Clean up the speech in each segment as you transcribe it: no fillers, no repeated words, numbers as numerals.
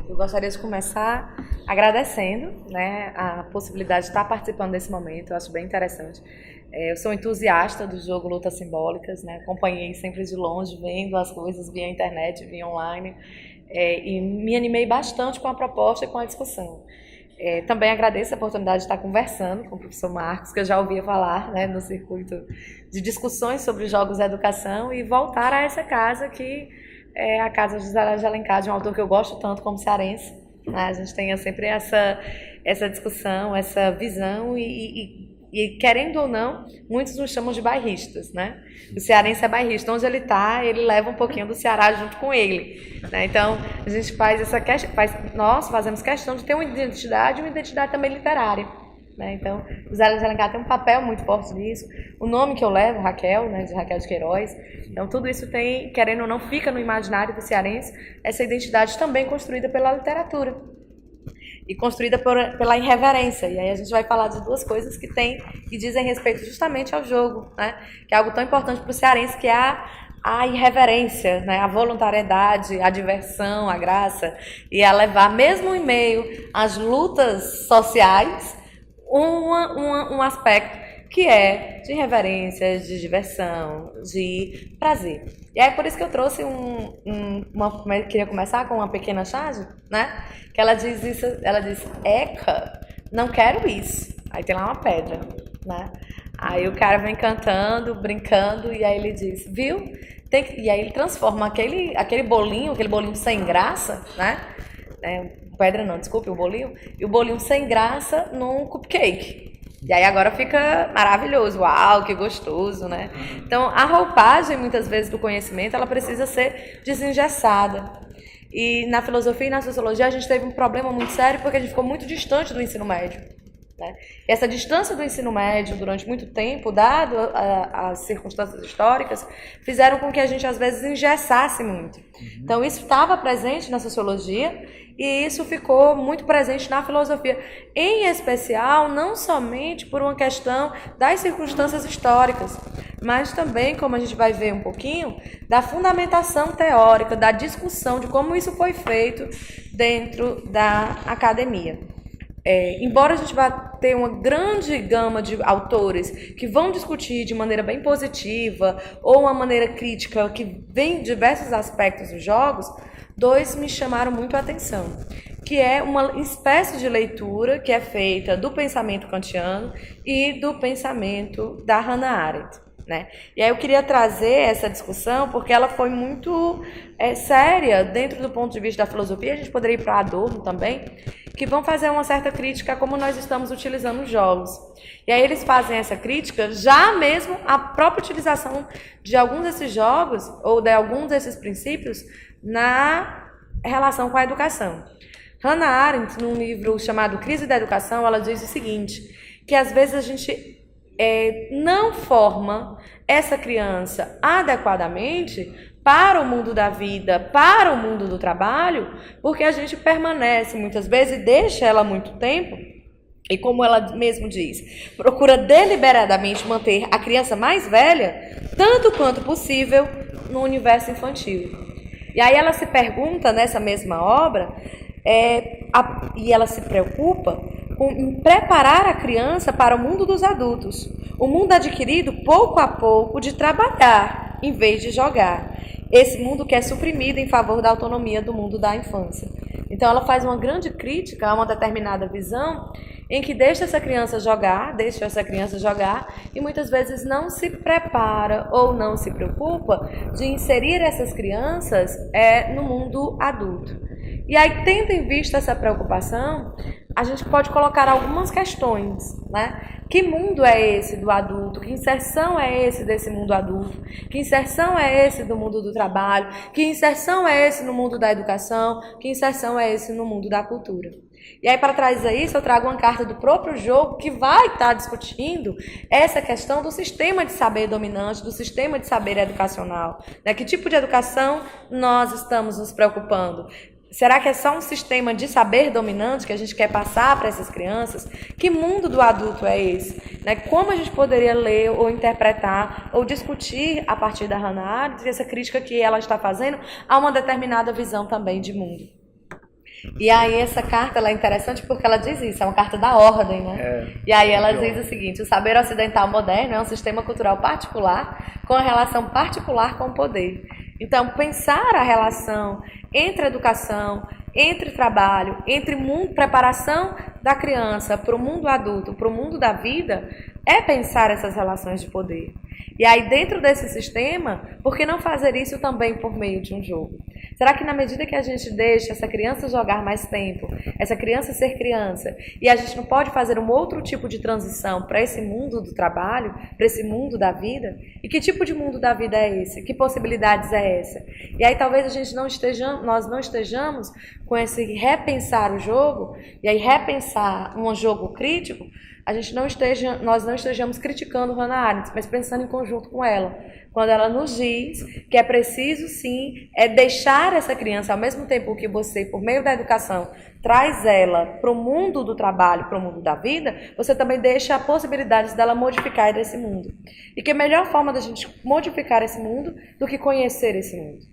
Eu gostaria de começar agradecendo, né, a possibilidade de estar participando desse momento. Eu acho bem interessante. Eu sou entusiasta do jogo Lutas Simbólicas, né? Acompanhei sempre de longe, vendo as coisas via internet, via online, e me animei bastante com a proposta e com a discussão. Também agradeço a oportunidade de estar conversando com o professor Marcos, que eu já ouvia falar, né, no circuito de discussões sobre jogos e educação, e voltar a essa casa que é a casa de José de Alencar, de um autor que eu gosto tanto como cearense. Né? A gente tem sempre essa discussão, essa visão e, querendo ou não, muitos nos chamam de bairristas, né? O cearense é bairrista, onde ele está, ele leva um pouquinho do Ceará junto com ele, né? Então, a gente nós fazemos questão de ter uma identidade também literária, né? Então, o José de Alencar tem um papel muito forte nisso. O nome que eu levo, Raquel, né, de Raquel de Queiroz, então tudo isso tem, querendo ou não, fica no imaginário do cearense, essa identidade também construída pela literatura e construída pela irreverência. E aí a gente vai falar de duas coisas que dizem respeito justamente ao jogo, né? Que é algo tão importante para o cearense, que é a irreverência, né? A voluntariedade, a diversão, a graça, e a levar, mesmo em meio às lutas sociais, um aspecto que é de reverência, de diversão, de prazer. E é por isso que eu trouxe queria começar com uma pequena charge, né? Que ela diz isso, ela diz, Eca, não quero isso. Aí tem lá uma pedra, né? Aí o cara vem cantando, brincando, e aí ele diz, viu? E aí ele transforma aquele bolinho sem graça, né? Pedra não, desculpe, o bolinho. E o bolinho sem graça num cupcake. E aí agora fica maravilhoso, uau, que gostoso, né? Então, a roupagem, muitas vezes, do conhecimento, ela precisa ser desengessada. E na filosofia e na sociologia a gente teve um problema muito sério porque a gente ficou muito distante do ensino médio. Né? E essa distância do ensino médio durante muito tempo, dado as circunstâncias históricas, fizeram com que a gente às vezes engessasse muito. Então isso estava presente na sociologia e isso ficou muito presente na filosofia, em especial não somente por uma questão das circunstâncias históricas, mas também, como a gente vai ver um pouquinho, da fundamentação teórica, da discussão de como isso foi feito dentro da academia. Embora a gente vá ter uma grande gama de autores que vão discutir de maneira bem positiva ou uma maneira crítica que vem diversos aspectos dos jogos, dois me chamaram muito a atenção, que é uma espécie de leitura que é feita do pensamento kantiano e do pensamento da Hannah Arendt. Né? E aí eu queria trazer essa discussão porque ela foi muito séria dentro do ponto de vista da filosofia. A gente poderia ir para Adorno também, que vão fazer uma certa crítica a como nós estamos utilizando os jogos. E aí eles fazem essa crítica já mesmo a própria utilização de alguns desses jogos ou de alguns desses princípios na relação com a educação. Hannah Arendt, num livro chamado Crise da Educação, ela diz o seguinte, que às vezes a gente não forma essa criança adequadamente para o mundo da vida, para o mundo do trabalho, porque a gente permanece muitas vezes e deixa ela muito tempo, e como ela mesmo diz, procura deliberadamente manter a criança mais velha, tanto quanto possível, no universo infantil. E aí ela se pergunta nessa mesma obra, e ela se preocupa em preparar a criança para o mundo dos adultos, o mundo adquirido pouco a pouco de trabalhar em vez de jogar, esse mundo que é suprimido em favor da autonomia do mundo da infância. Então ela faz uma grande crítica a uma determinada visão em que deixa essa criança jogar e muitas vezes não se prepara ou não se preocupa de inserir essas crianças no mundo adulto. E aí, tendo em vista essa preocupação, a gente pode colocar algumas questões, né? Que mundo é esse do adulto? Que inserção é esse desse mundo adulto? Que inserção é esse do mundo do trabalho? Que inserção é esse no mundo da educação? Que inserção é esse no mundo da cultura? E aí, para trazer isso, eu trago uma carta do próprio jogo que vai estar discutindo essa questão do sistema de saber dominante, do sistema de saber educacional. Né? Que tipo de educação nós estamos nos preocupando? Será que é só um sistema de saber dominante que a gente quer passar para essas crianças? Que mundo do adulto é esse? Né? Como a gente poderia ler ou interpretar ou discutir a partir da Hannah Arendt essa crítica que ela está fazendo a uma determinada visão também de mundo? E aí essa carta ela é interessante porque ela diz isso, é uma carta da ordem, né? E aí ela diz o seguinte: o saber ocidental moderno é um sistema cultural particular com a relação particular com o poder. Então, pensar a relação entre educação, entre trabalho, entre preparação da criança para o mundo adulto, para o mundo da vida, é pensar essas relações de poder. E aí, dentro desse sistema, por que não fazer isso também por meio de um jogo? Será que na medida que a gente deixa essa criança jogar mais tempo, essa criança ser criança, e a gente não pode fazer um outro tipo de transição para esse mundo do trabalho, para esse mundo da vida? E que tipo de mundo da vida é esse? Que possibilidades é essa? E aí talvez nós não estejamos com esse repensar o jogo, e aí repensar um jogo crítico, nós não estejamos criticando Hannah Arendt, mas pensando em conjunto com ela. Quando ela nos diz que é preciso, sim, deixar essa criança, ao mesmo tempo que você, por meio da educação, traz ela para o mundo do trabalho, para o mundo da vida, você também deixa a possibilidade dela modificar esse mundo. E que a melhor forma da gente modificar esse mundo do que conhecer esse mundo.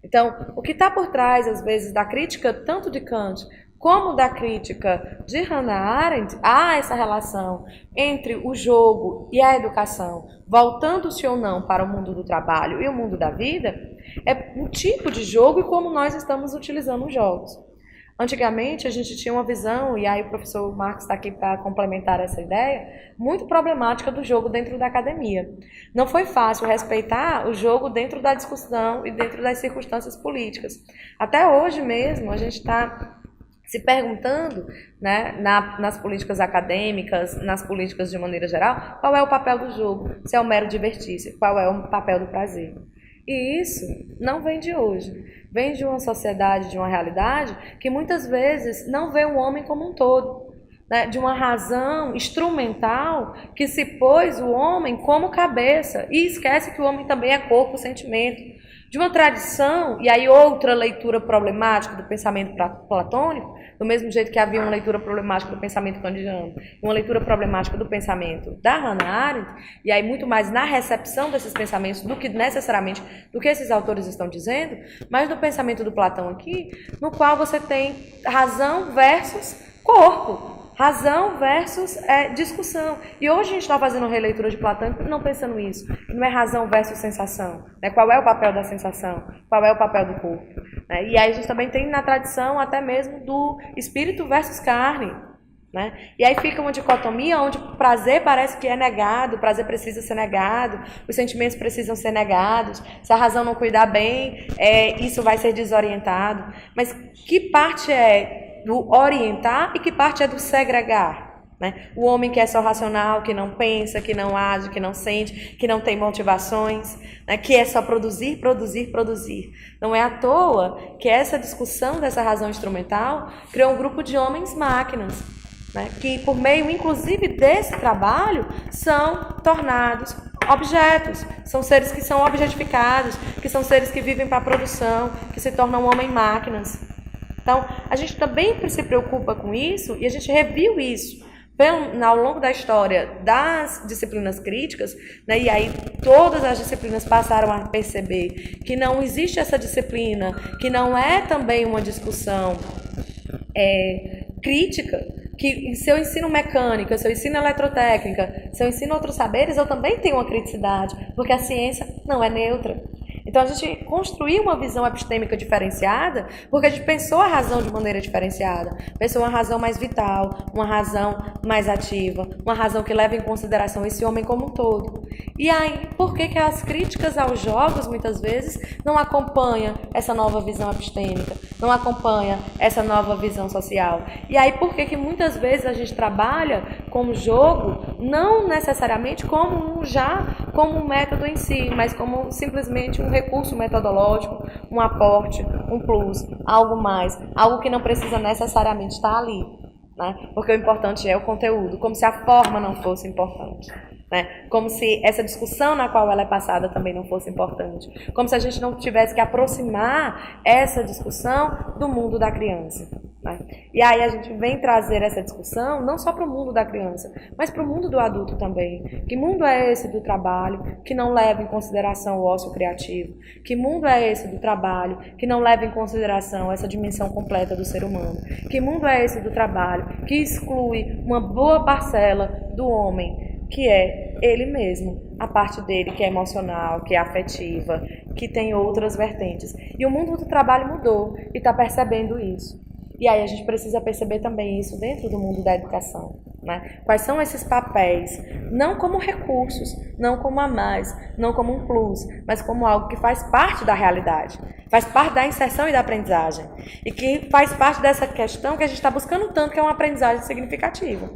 Então, o que está por trás, às vezes, da crítica tanto de Kant como da crítica de Hannah Arendt, há essa relação entre o jogo e a educação, voltando-se ou não para o mundo do trabalho e o mundo da vida, é um tipo de jogo e como nós estamos utilizando os jogos. Antigamente, a gente tinha uma visão, e aí o professor Marcos está aqui para complementar essa ideia, muito problemática do jogo dentro da academia. Não foi fácil respeitar o jogo dentro da discussão e dentro das circunstâncias políticas. Até hoje mesmo, a gente está se perguntando, né, nas políticas acadêmicas, nas políticas de maneira geral, qual é o papel do jogo, se é um mero divertir-se, qual é o papel do prazer. E isso não vem de hoje, vem de uma sociedade, de uma realidade que muitas vezes não vê o homem como um todo, né, de uma razão instrumental que se pôs o homem como cabeça e esquece que o homem também é corpo, sentimento. De uma tradição, e aí outra leitura problemática do pensamento platônico, do mesmo jeito que havia uma leitura problemática do pensamento kantiano, uma leitura problemática do pensamento da Hannah Arendt, e aí muito mais na recepção desses pensamentos do que necessariamente do que esses autores estão dizendo, mas do pensamento do Platão aqui, no qual você tem razão versus corpo. Razão versus discussão. E hoje a gente está fazendo uma releitura de Platão não pensando isso. Não é razão versus sensação. Né? Qual é o papel da sensação? Qual é o papel do corpo? Né? E aí a gente também tem na tradição até mesmo do espírito versus carne. Né? E aí fica uma dicotomia onde o prazer parece que é negado, o prazer precisa ser negado, os sentimentos precisam ser negados, se a razão não cuidar bem, isso vai ser desorientado. Mas que parte é do orientar e que parte é do segregar? Né? O homem que é só racional, que não pensa, que não age, que não sente, que não tem motivações, né? Que é só produzir, produzir, produzir. Não é à toa que essa discussão dessa razão instrumental criou um grupo de homens-máquinas, né? Que por meio, inclusive, desse trabalho, são tornados objetos. São seres que são objetificados, que são seres que vivem para a produção, que se tornam homem-máquinas. Então, a gente também se preocupa com isso e a gente reviu isso ao longo da história das disciplinas críticas, né? E aí todas as disciplinas passaram a perceber que não existe essa disciplina, que não é também uma discussão crítica, que se eu ensino mecânica, se eu ensino eletrotécnica, se eu ensino outros saberes, eu também tenho uma criticidade, porque a ciência não é neutra. Então, a gente construiu uma visão epistêmica diferenciada porque a gente pensou a razão de maneira diferenciada. Pensou uma razão mais vital, uma razão mais ativa, uma razão que leva em consideração esse homem como um todo. E aí, por que as críticas aos jogos, muitas vezes, não acompanham essa nova visão epistêmica, não acompanham essa nova visão social? E aí, por que muitas vezes a gente trabalha com o jogo, não necessariamente como um método em si, mas como simplesmente um recurso metodológico, um aporte, um plus, algo mais, algo que não precisa necessariamente estar ali, né? Porque o importante é o conteúdo, como se a forma não fosse importante, né? Como se essa discussão na qual ela é passada também não fosse importante, como se a gente não tivesse que aproximar essa discussão do mundo da criança. Né? E aí a gente vem trazer essa discussão não só para o mundo da criança, mas para o mundo do adulto também. Que mundo é esse do trabalho que não leva em consideração o ócio criativo? Que mundo é esse do trabalho que não leva em consideração essa dimensão completa do ser humano? Que mundo é esse do trabalho que exclui uma boa parcela do homem, que é ele mesmo, a parte dele que é emocional, que é afetiva, que tem outras vertentes. E o mundo do trabalho mudou e está percebendo isso. E aí a gente precisa perceber também isso dentro do mundo da educação, né? Quais são esses papéis, não como recursos, não como a mais, não como um plus, mas como algo que faz parte da realidade, faz parte da inserção e da aprendizagem, e que faz parte dessa questão que a gente está buscando tanto, que é uma aprendizagem significativa.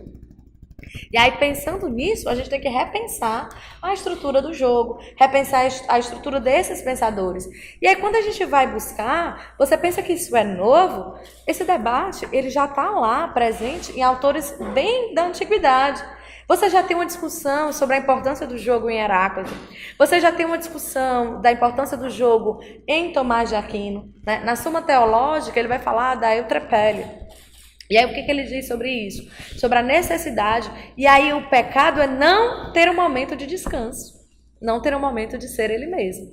E aí, pensando nisso, a gente tem que repensar a estrutura do jogo, repensar a estrutura desses pensadores. E aí, quando a gente vai buscar, você pensa que isso é novo, esse debate ele já está lá, presente em autores bem da antiguidade. Você já tem uma discussão sobre a importância do jogo em Heráclito. Você já tem uma discussão da importância do jogo em Tomás de Aquino. Né? Na Suma Teológica, ele vai falar da Eutrepélia. E aí o que ele diz sobre isso? Sobre a necessidade. E aí o pecado é não ter um momento de descanso. Não ter um momento de ser ele mesmo.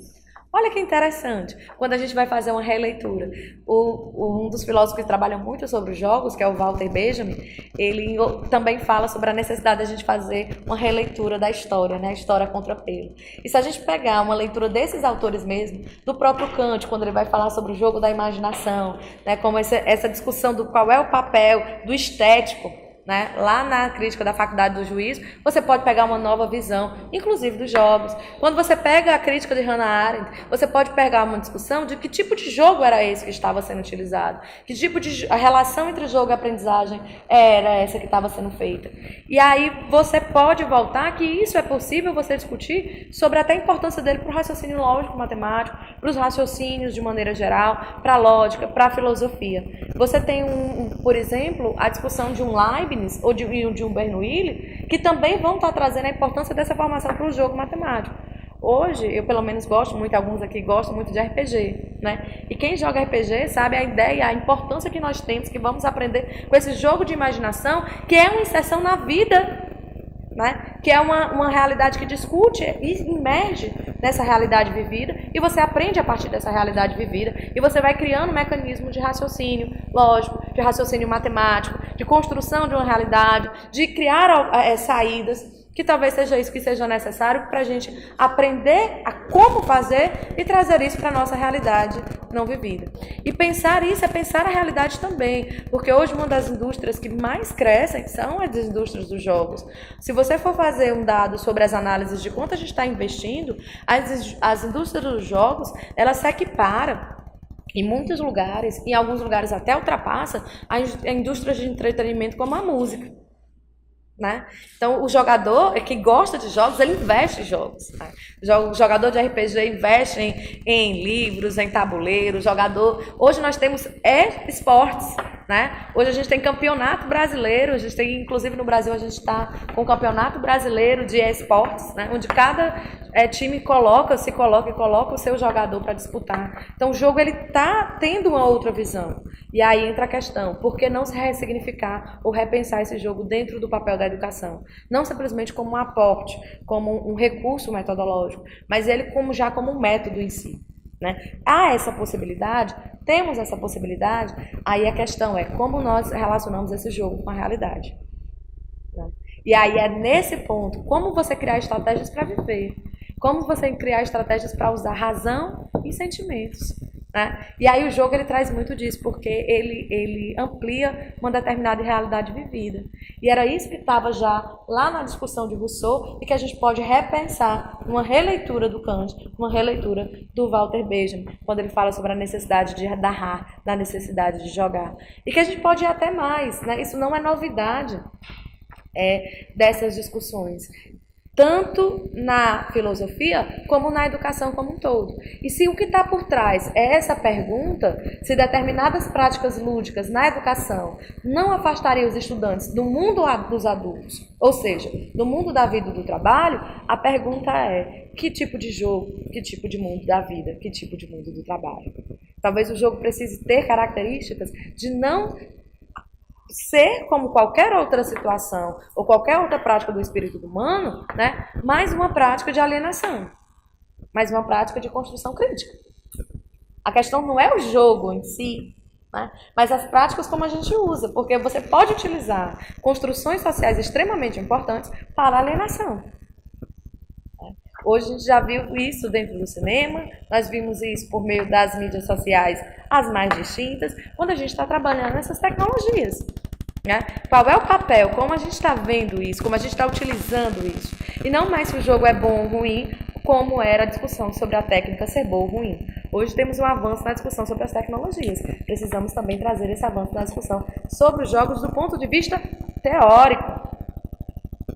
Olha que interessante, quando a gente vai fazer uma releitura. Um dos filósofos que trabalham muito sobre os jogos, que é o Walter Benjamin, ele também fala sobre a necessidade de a gente fazer uma releitura da história, né? A história contra pelo. E se a gente pegar uma leitura desses autores mesmo, do próprio Kant, quando ele vai falar sobre o jogo da imaginação, né? Como essa discussão do qual é o papel do estético, né? Lá na crítica da faculdade do juízo, você pode pegar uma nova visão, inclusive dos jogos. Quando você pega a crítica de Hannah Arendt, você pode pegar uma discussão de que tipo de jogo era esse que estava sendo utilizado, que tipo de a relação entre jogo e aprendizagem era essa que estava sendo feita. E aí você pode voltar que isso é possível você discutir sobre até a importância dele para o raciocínio lógico matemático, para os raciocínios de maneira geral, para a lógica, para a filosofia. Você tem, por exemplo, a discussão de um Leibniz ou de um Bernoulli, que também vão estar trazendo a importância dessa formação para o jogo matemático. Hoje, eu pelo menos gosto muito, alguns aqui gostam muito de RPG, né? E quem joga RPG sabe a ideia, a importância que nós temos, que vamos aprender com esse jogo de imaginação, que é uma inserção na vida, né? Que é uma realidade que discute e imerge nessa realidade vivida, e você aprende a partir dessa realidade vivida, e você vai criando um mecanismo de raciocínio lógico, de raciocínio matemático, de construção de uma realidade, de criar saídas, que talvez seja isso que seja necessário para a gente aprender a como fazer e trazer isso para a nossa realidade não vivida. E pensar isso é pensar a realidade também, porque hoje uma das indústrias que mais crescem são as indústrias dos jogos. Se você for fazer um dado sobre as análises de quanto a gente está investindo, as indústrias dos jogos, elas se equiparam em muitos lugares, em alguns lugares até ultrapassa a indústria de entretenimento como a música. Né? Então, o jogador que gosta de jogos, ele investe em jogos. Né? O jogador de RPG investe em livros, em tabuleiros. Hoje nós temos esportes. Né? Hoje a gente tem campeonato brasileiro. A gente tem, inclusive no Brasil, a gente está com o campeonato brasileiro de esportes, né? Onde cada time coloca o seu jogador para disputar. Então, o jogo está tendo uma outra visão. E aí entra a questão, por que não se ressignificar ou repensar esse jogo dentro do papel da educação? Não simplesmente como um aporte, como um recurso metodológico, mas ele já como um método em si. Né? Há essa possibilidade? Temos essa possibilidade? Aí a questão é como nós relacionamos esse jogo com a realidade. Né? E aí é nesse ponto, como você criar estratégias para viver? Como você criar estratégias para usar razão e sentimentos? Né? E aí o jogo ele traz muito disso, porque ele amplia uma determinada realidade vivida. E era isso que estava já lá na discussão de Rousseau e que a gente pode repensar numa releitura do Kant, uma releitura do Walter Benjamin, quando ele fala sobre a necessidade de narrar, da necessidade de jogar. E que a gente pode ir até mais, né? Isso não é novidade dessas discussões. Tanto na filosofia, como na educação como um todo. E se o que está por trás é essa pergunta, se determinadas práticas lúdicas na educação não afastariam os estudantes do mundo dos adultos, ou seja, do mundo da vida e do trabalho, a pergunta é, que tipo de jogo, que tipo de mundo da vida, que tipo de mundo do trabalho? Talvez o jogo precise ter características de não ser como qualquer outra situação ou qualquer outra prática do espírito humano, né, mais uma prática de alienação, mais uma prática de construção crítica. A questão não é o jogo em si, né, mas as práticas como a gente usa, porque você pode utilizar construções sociais extremamente importantes para a alienação. Hoje a gente já viu isso dentro do cinema, nós vimos isso por meio das mídias sociais, as mais distintas, quando a gente está trabalhando nessas tecnologias. Né? Qual é o papel, como a gente está vendo isso, como a gente está utilizando isso. E não mais se o jogo é bom ou ruim, como era a discussão sobre a técnica ser boa ou ruim. Hoje temos um avanço na discussão sobre as tecnologias. Precisamos também trazer esse avanço na discussão sobre os jogos do ponto de vista teórico.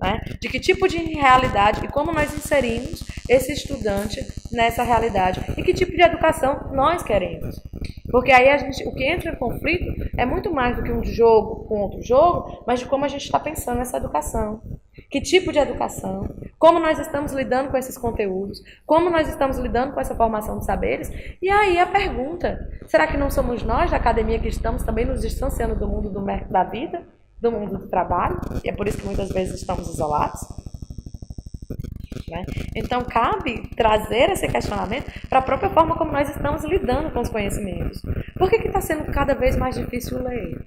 Né? De que tipo de realidade e como nós inserimos esse estudante nessa realidade e que tipo de educação nós queremos. Porque aí o que entra em conflito é muito mais do que um jogo com outro jogo, mas de como a gente está pensando nessa educação. Que tipo de educação, como nós estamos lidando com esses conteúdos, como nós estamos lidando com essa formação de saberes. E aí a pergunta, será que não somos nós da academia que estamos também nos distanciando do mundo da vida? Do mundo do trabalho, e é por isso que muitas vezes estamos isolados. Né? Então, cabe trazer esse questionamento para a própria forma como nós estamos lidando com os conhecimentos. Por que está sendo cada vez mais difícil ler?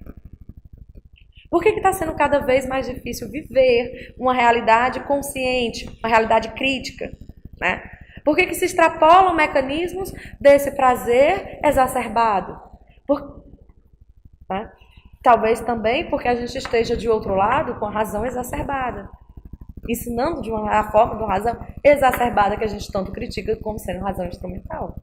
Por que está sendo cada vez mais difícil viver uma realidade consciente, uma realidade crítica? Né? Por que se extrapolam mecanismos desse prazer exacerbado? Né? Talvez também porque a gente esteja de outro lado com a razão exacerbada, ensinando de uma forma de uma razão exacerbada que a gente tanto critica como sendo razão instrumental.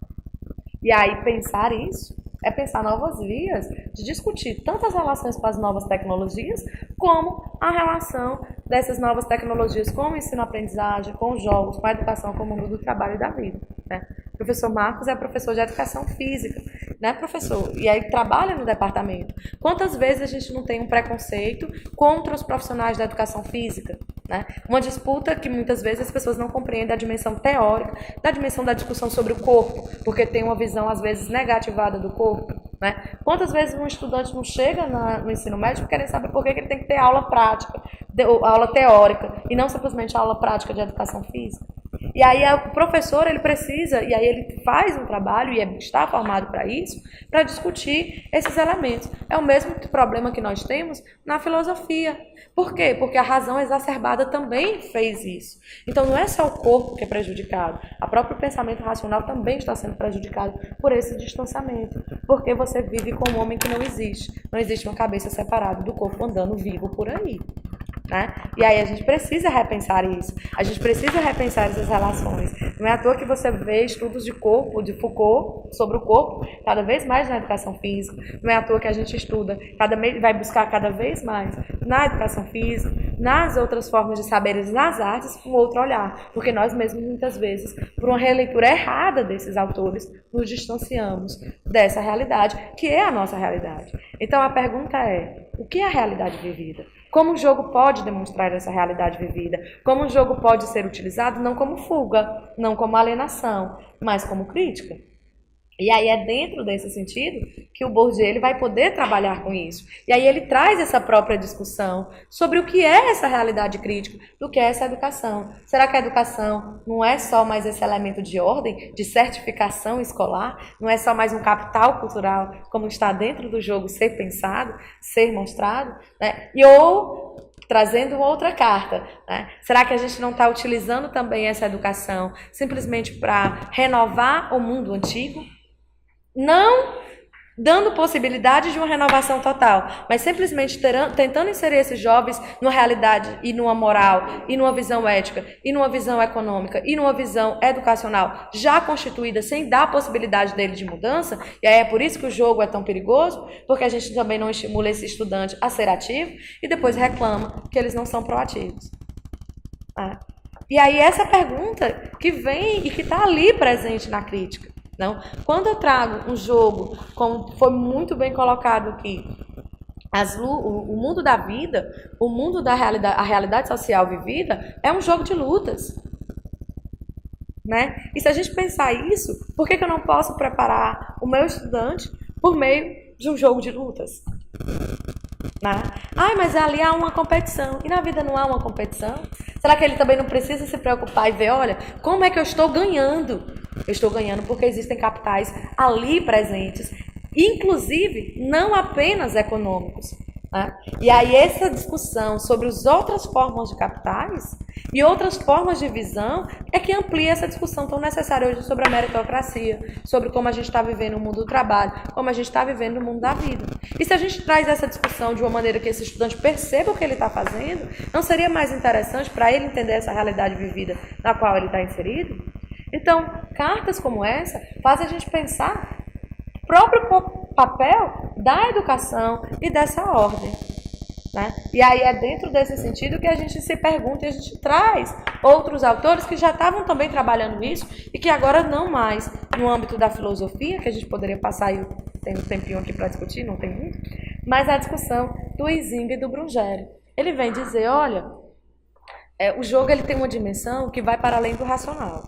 E aí pensar isso é pensar novas vias de discutir tanto as relações com as novas tecnologias, como a relação dessas novas tecnologias com o ensino-aprendizagem, com os jogos, com a educação, com o mundo do trabalho e da vida. Né? O professor Marcos é professor de educação física, né, professor? E aí trabalha no departamento. Quantas vezes a gente não tem um preconceito contra os profissionais da educação física? Né? Uma disputa que muitas vezes as pessoas não compreendem a dimensão teórica, da dimensão da discussão sobre o corpo, porque tem uma visão às vezes negativada do corpo. Né? Quantas vezes um estudante não chega no ensino médio querendo saber por que ele tem que ter aula prática, aula teórica, e não simplesmente aula prática de educação física? E aí o professor ele precisa, e aí ele faz um trabalho e está formado para isso, para discutir esses elementos. É o mesmo problema que nós temos na filosofia. Por quê? Porque a razão exacerbada também fez isso. Então não é só o corpo que é prejudicado, o próprio pensamento racional também está sendo prejudicado por esse distanciamento. Porque você vive com um homem que não existe. Não existe uma cabeça separada do corpo andando vivo por aí. Né? E aí a gente precisa repensar isso, a gente precisa repensar essas relações. Não é à toa que você vê estudos de corpo, de Foucault, sobre o corpo, cada vez mais na educação física. Não é à toa que a gente estuda, vai buscar cada vez mais na educação física, nas outras formas de saberes, nas artes, um outro olhar. Porque nós mesmos, muitas vezes, por uma releitura errada desses autores, nos distanciamos dessa realidade, que é a nossa realidade. Então a pergunta é, o que é a realidade vivida? Como o jogo pode demonstrar essa realidade vivida? Como o jogo pode ser utilizado não como fuga, não como alienação, mas como crítica? E aí é dentro desse sentido que o Bourdieu ele vai poder trabalhar com isso. E aí ele traz essa própria discussão sobre o que é essa realidade crítica, do que é essa educação. Será que a educação não é só mais esse elemento de ordem, de certificação escolar? Não é só mais um capital cultural, como está dentro do jogo ser pensado, ser mostrado? Né? Trazendo outra carta, né? Será que a gente não está utilizando também essa educação simplesmente para renovar o mundo antigo? Não dando possibilidade de uma renovação total, mas simplesmente tentando inserir esses jovens numa realidade e numa moral, e numa visão ética, e numa visão econômica, e numa visão educacional já constituída, sem dar a possibilidade dele de mudança. E aí é por isso que o jogo é tão perigoso, porque a gente também não estimula esse estudante a ser ativo, e depois reclama que eles não são proativos. E aí essa pergunta que vem e que está ali presente na crítica. Não? Quando eu trago um jogo, como foi muito bem colocado aqui, o mundo da vida, o mundo da realidade, a realidade social vivida, é um jogo de lutas. Né? E se a gente pensar isso, por que eu não posso preparar o meu estudante por meio de um jogo de lutas? Né? Ai, mas ali há uma competição. E na vida não há uma competição? Será que ele também não precisa se preocupar e ver, olha, como é que eu estou ganhando? Eu estou ganhando porque existem capitais ali presentes, inclusive não apenas econômicos. Né? E aí essa discussão sobre as outras formas de capitais e outras formas de visão é que amplia essa discussão tão necessária hoje sobre a meritocracia, sobre como a gente está vivendo o mundo do trabalho, como a gente está vivendo o mundo da vida. E se a gente traz essa discussão de uma maneira que esse estudante perceba o que ele está fazendo, não seria mais interessante para ele entender essa realidade vivida na qual ele está inserido? Então, cartas como essa fazem a gente pensar o próprio papel da educação e dessa ordem. Né? E aí é dentro desse sentido que a gente se pergunta e a gente traz outros autores que já estavam também trabalhando isso e que agora não mais no âmbito da filosofia, que a gente poderia passar aí, tem um tempinho aqui para discutir, não tem muito, mas a discussão do Huizinga e do Brungeri. Ele vem dizer, olha, o jogo ele tem uma dimensão que vai para além do racional.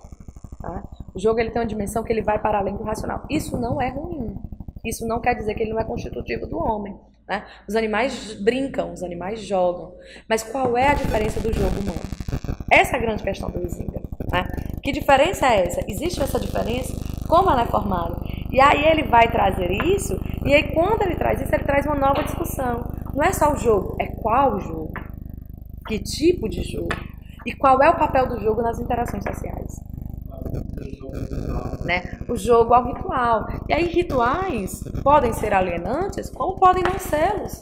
Tá? O jogo ele tem uma dimensão que ele vai para além do racional. Isso não é ruim. Isso não quer dizer que ele não é constitutivo do homem. Né? Os animais brincam, os animais jogam. Mas qual é a diferença do jogo humano? Essa é a grande questão do Huizinga. Né? Que diferença é essa? Existe essa diferença? Como ela é formada? E aí ele vai trazer isso, e aí quando ele traz isso, ele traz uma nova discussão. Não é só o jogo, é qual o jogo? Que tipo de jogo? E qual é o papel do jogo nas interações sociais? Né? O jogo é o ritual. E aí rituais podem ser alienantes, como podem não sê-los.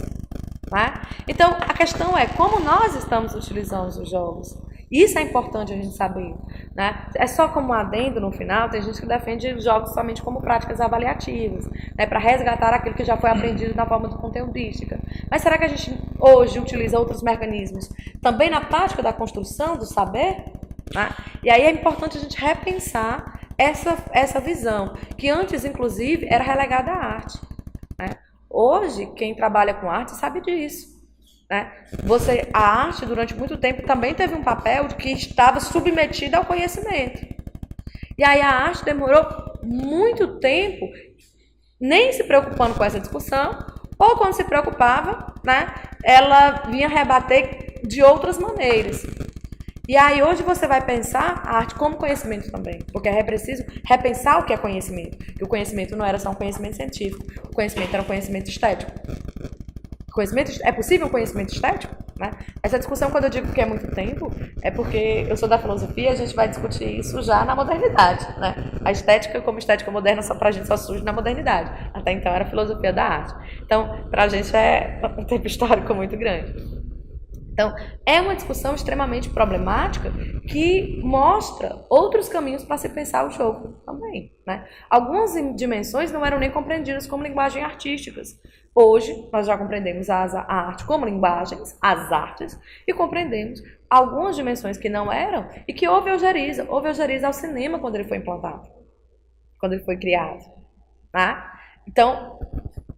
Né? Então, a questão é como nós estamos utilizando os jogos. Isso é importante a gente saber. Né? É só como um adendo no final, tem gente que defende os jogos somente como práticas avaliativas, né? Para resgatar aquilo que já foi aprendido na forma conteudística. Mas será que a gente hoje utiliza outros mecanismos também na prática da construção do saber? Né? E aí é importante a gente repensar essa visão, que antes, inclusive, era relegada à arte. Né? Hoje, quem trabalha com arte sabe disso. Né? A arte, durante muito tempo, também teve um papel de que estava submetida ao conhecimento. E aí a arte demorou muito tempo nem se preocupando com essa discussão, ou quando se preocupava, né, ela vinha rebater de outras maneiras. E aí hoje você vai pensar a arte como conhecimento também, porque é preciso repensar o que é conhecimento, que o conhecimento não era só um conhecimento científico, o conhecimento era um conhecimento estético. É possível um conhecimento estético? Né? Essa discussão, quando eu digo que é muito tempo, é porque eu sou da filosofia e a gente vai discutir isso já na modernidade. Né? A estética como estética moderna para a gente só surge na modernidade. Até então era a filosofia da arte. Então, para a gente é um tempo histórico muito grande. Então, é uma discussão extremamente problemática que mostra outros caminhos para se pensar o jogo também. Né? Algumas dimensões não eram nem compreendidas como linguagem artísticas. Hoje, nós já compreendemos a arte como linguagens, as artes, e compreendemos algumas dimensões que não eram e que houve algeriza. Houve algeriza ao cinema quando ele foi implantado, quando ele foi criado. Né? Então,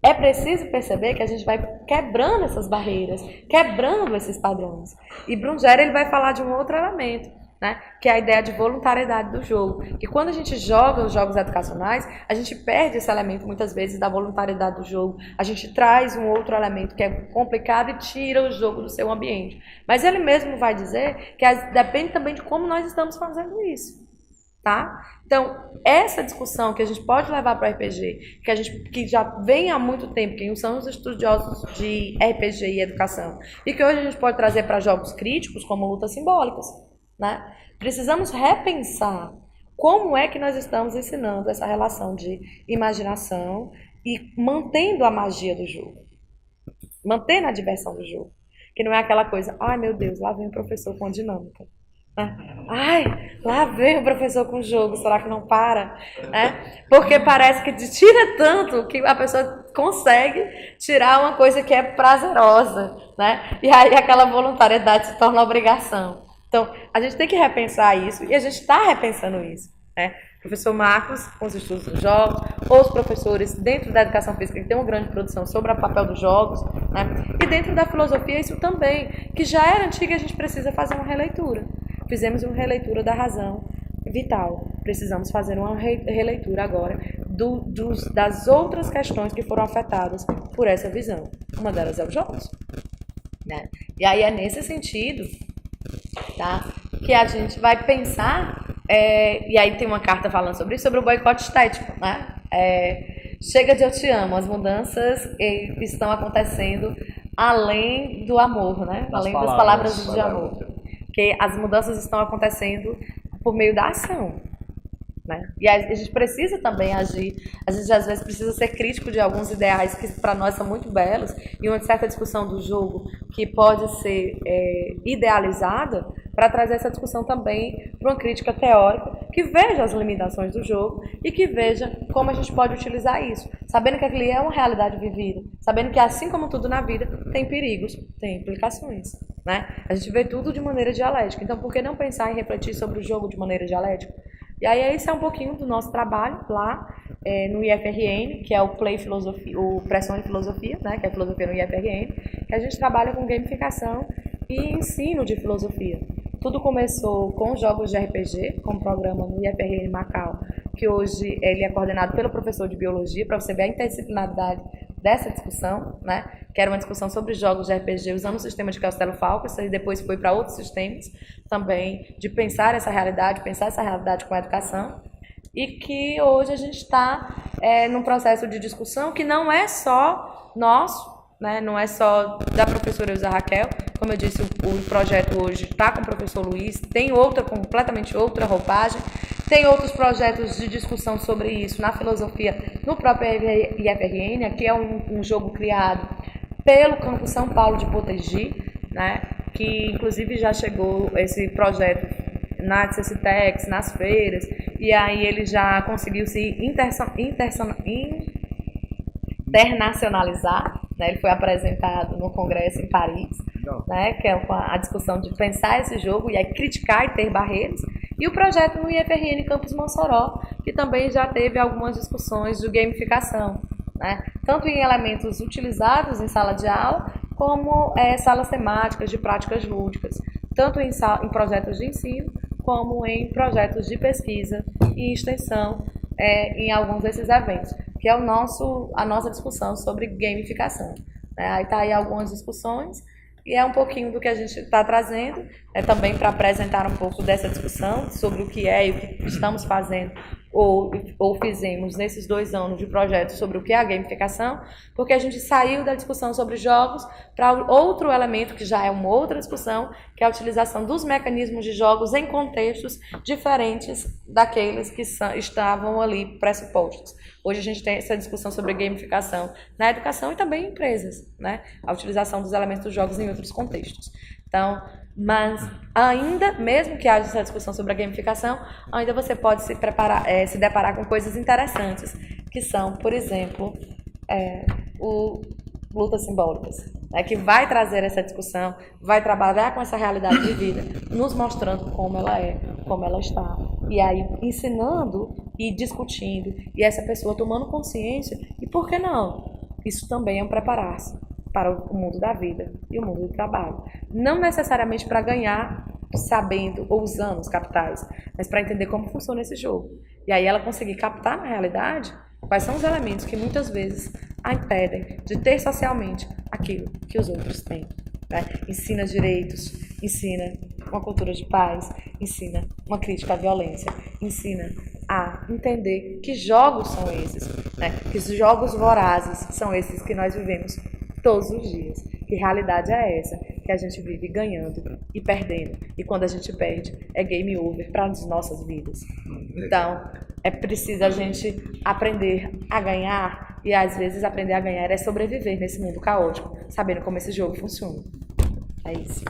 é preciso perceber que a gente vai quebrando essas barreiras, quebrando esses padrões. E Brungeri ele vai falar de um outro elemento, né, que é a ideia de voluntariedade do jogo. Que quando a gente joga os jogos educacionais, a gente perde esse elemento muitas vezes da voluntariedade do jogo. A gente traz um outro elemento que é complicado e tira o jogo do seu ambiente. Mas ele mesmo vai dizer que depende também de como nós estamos fazendo isso. Tá? Então, essa discussão que a gente pode levar para o RPG, que já vem há muito tempo, quem são os estudiosos de RPG e educação, e que hoje a gente pode trazer para jogos críticos, como lutas simbólicas. Né? Precisamos repensar como é que nós estamos ensinando essa relação de imaginação e mantendo a magia do jogo, mantendo a diversão do jogo, que não é aquela coisa, ai meu Deus, lá vem o professor com a dinâmica. Ai, lá vem o professor com o jogo, será que não para? Né? Porque parece que tira tanto que a pessoa consegue tirar uma coisa que é prazerosa, né? E aí aquela voluntariedade se torna obrigação. Então, a gente tem que repensar isso, e a gente está repensando isso. Né? O professor Marcos, com os estudos dos jogos, ou os professores dentro da educação física, que tem uma grande produção sobre o papel dos jogos, né? E dentro da filosofia isso também, que já era antiga e a gente precisa fazer uma releitura. Fizemos uma releitura da razão vital. Precisamos fazer uma releitura agora das outras questões que foram afetadas por essa visão. Uma delas é os jogos, né? E aí é nesse sentido, tá, que a gente vai pensar, e aí tem uma carta falando sobre isso, sobre o boicote estético, né? Chega de eu te amo, as mudanças estão acontecendo além do amor, né? Além das palavras de amor. Que as mudanças estão acontecendo por meio da ação, né? E a gente precisa também agir, a gente às vezes precisa ser crítico de alguns ideais que para nós são muito belos, e uma certa discussão do jogo que pode ser idealizada para trazer essa discussão também para uma crítica teórica que veja as limitações do jogo e que veja como a gente pode utilizar isso, sabendo que aquilo é uma realidade vivida, sabendo que assim como tudo na vida tem perigos, tem implicações, né? A gente vê tudo de maneira dialética, então por que não pensar em refletir sobre o jogo de maneira dialética? E aí esse é um pouquinho do nosso trabalho lá no IFRN, que é o Play Filosofia, o Pressão em Filosofia, né, que é a filosofia no IFRN, que a gente trabalha com gamificação e ensino de filosofia. Tudo começou com jogos de RPG, com um programa no IFRN Macau, que hoje ele é coordenado pelo professor de biologia, para você ver a interdisciplinaridade dessa discussão, né? Que era uma discussão sobre jogos de RPG usando o sistema de Castelo Falco, e depois foi para outros sistemas também, de pensar essa realidade com a educação, e que hoje a gente está num processo de discussão que não é só nosso, né? Não é só da professora Elza Raquel, como eu disse, o projeto hoje está com o professor Luiz, tem completamente outra roupagem, tem outros projetos de discussão sobre isso na filosofia, no próprio IFRN, que é um jogo criado pelo Campus São Paulo de Potegi, né, que inclusive já chegou esse projeto na CCTEX, nas feiras, e aí ele já conseguiu se internacionalizar, né, ele foi apresentado no Congresso em Paris, né, que é a discussão de pensar esse jogo e aí criticar e ter barreiras. E o projeto no IFRN Campus Mossoró, que também já teve algumas discussões de gamificação, né? Tanto em elementos utilizados em sala de aula, como salas temáticas de práticas lúdicas, tanto em projetos de ensino, como em projetos de pesquisa e extensão em alguns desses eventos, que é a nossa discussão sobre gamificação, né? Aí está aí algumas discussões, e é um pouquinho do que a gente está trazendo, também para apresentar um pouco dessa discussão sobre o que é e o que estamos fazendo ou fizemos nesses 2 anos de projeto sobre o que é a gamificação, porque a gente saiu da discussão sobre jogos para outro elemento que já é uma outra discussão, que é a utilização dos mecanismos de jogos em contextos diferentes daqueles que estavam ali pressupostos. Hoje a gente tem essa discussão sobre gamificação na educação e também em empresas, né? A utilização dos elementos dos jogos em outros contextos. Então, mas ainda, mesmo que haja essa discussão sobre a gamificação, ainda você pode se deparar com coisas interessantes, que são, por exemplo, o Lutas Simbólicas, né, que vai trazer essa discussão, vai trabalhar com essa realidade de vida, nos mostrando como ela é, como ela está, e aí ensinando e discutindo, e essa pessoa tomando consciência, e por que não? Isso também é um preparar-se para o mundo da vida e o mundo do trabalho. Não necessariamente para ganhar sabendo ou usando os capitais, mas para entender como funciona esse jogo. E aí ela conseguir captar na realidade quais são os elementos que muitas vezes a impedem de ter socialmente aquilo que os outros têm, né? Ensina direitos, ensina uma cultura de paz, ensina uma crítica à violência, ensina a entender que jogos são esses, né? Que jogos vorazes são esses que nós vivemos todos os dias. Que realidade é essa? Que a gente vive ganhando e perdendo. E quando a gente perde, é game over para as nossas vidas. Então, é preciso a gente aprender a ganhar. E às vezes aprender a ganhar é sobreviver nesse mundo caótico, sabendo como esse jogo funciona. É isso.